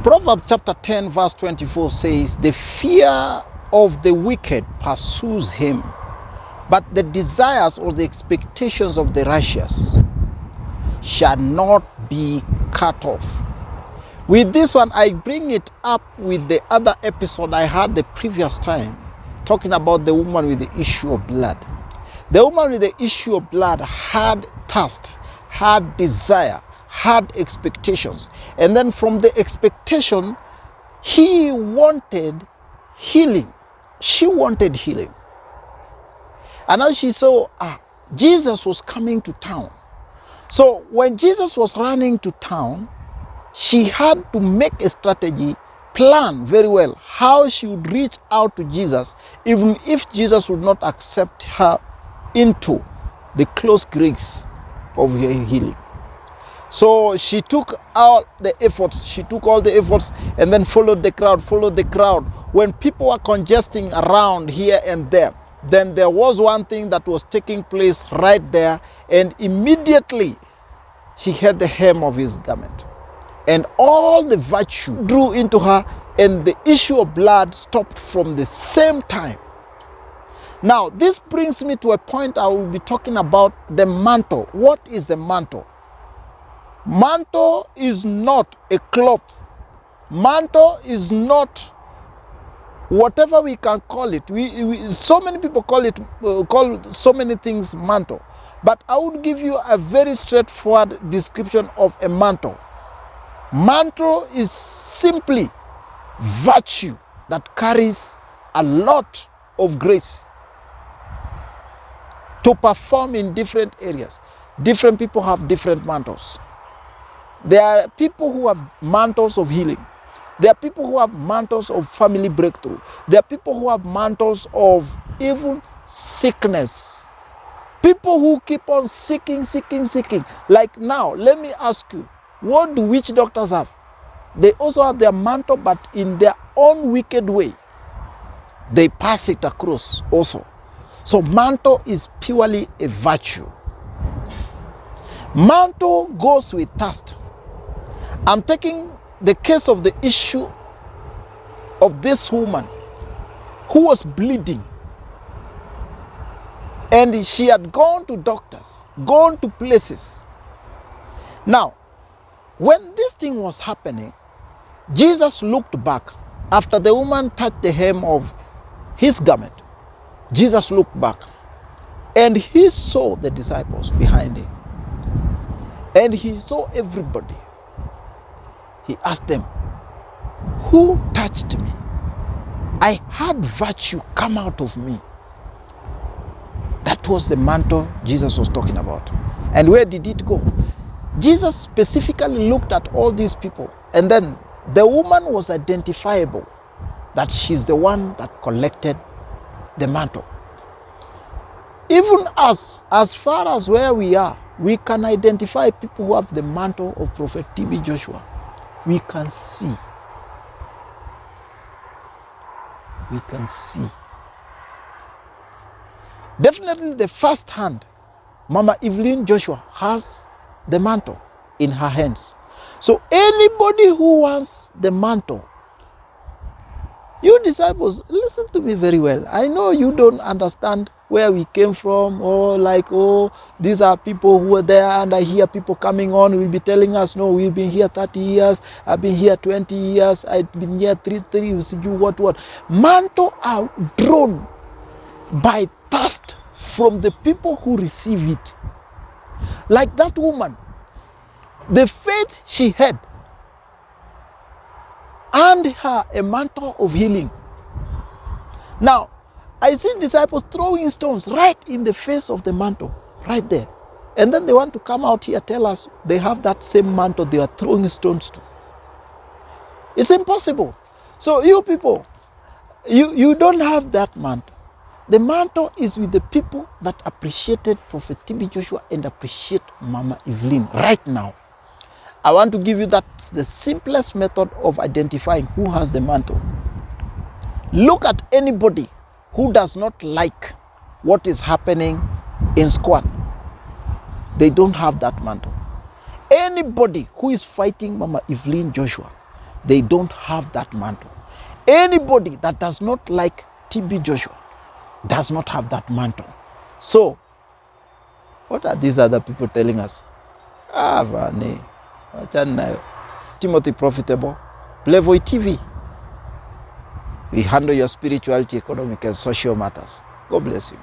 Proverbs chapter 10 verse 24 says, the fear of the wicked pursues him, but the desires or the expectations of the righteous shall not be cut off. With this one, I bring it up with the other episode I had the previous time, talking about the woman with the issue of blood. The woman with the issue of blood had thirst, had desire, had expectations. And then from the expectation, he wanted healing. She wanted healing. And now she saw Jesus was coming to town. So when Jesus was running to town, she had to make a strategy, plan very well how she would reach out to Jesus, even if Jesus would not accept her into the close grace of her healing. So she took all the efforts, and then followed the crowd. When people were congesting around here and there, then there was one thing that was taking place right there, and immediately she had the hem of his garment. And all the virtue drew into her, and the issue of blood stopped from the same time. Now, this brings me to a point I will be talking about the mantle. What is the mantle? Mantle is not a cloth. Mantle is not whatever we can call it. So many people call so many things mantle. But I would give you a very straightforward description of a mantle. Mantle is simply virtue that carries a lot of grace to perform in different areas. Different people have different mantles. There are people who have mantles of healing. There are people who have mantles of family breakthrough. There are people who have mantles of even sickness. People who keep on seeking. Like now, let me ask you, what do witch doctors have? They also have their mantle, but in their own wicked way. They pass it across also. So mantle is purely a virtue. Mantle goes with thirst. I'm taking the case of the issue of this woman who was bleeding. And she had gone to doctors, gone to places. Now, when this thing was happening, Jesus looked back. After the woman touched the hem of his garment, Jesus looked back and he saw the disciples behind him. And he saw everybody. He asked them, who touched me? I had virtue come out of me. That was the mantle Jesus was talking about. And where did it go? Jesus specifically looked at all these people, and then the woman was identifiable that she's the one that collected the mantle. Even us, as far as where we are, we can identify people who have the mantle of Prophet TB Joshua. We can see. We can see. Definitely the first hand, Mama Evelyn Joshua has the mantle in her hands. So anybody who wants the mantle, you disciples, listen to me very well. I know you don't understand where we came from, or like, oh, these are people who were there, and I hear people coming on will be telling us, no, we've been here 30 years, I've been here 20 years, I've been here 3 what. Mantle are drawn by thirst from the people who receive it. Like that woman, the faith she had earned her a mantle of healing. Now, I see disciples throwing stones right in the face of the mantle, right there. And then they want to come out here, tell us they have that same mantle they are throwing stones to. It's impossible. So you people, you don't have that mantle. The mantle is with the people that appreciated Prophet TB Joshua and appreciate Mama Evelyn right now. I want to give you the simplest method of identifying who has the mantle. Look at anybody who does not like what is happening in SCOAN. They don't have that mantle. Anybody who is fighting Mama Evelyn Joshua, they don't have that mantle. Anybody that does not like TB Joshua does not have that mantle. So, what are these other people telling us? Timothy Profitable, Playboy TV. We handle your spirituality, economic, and social matters. God bless you.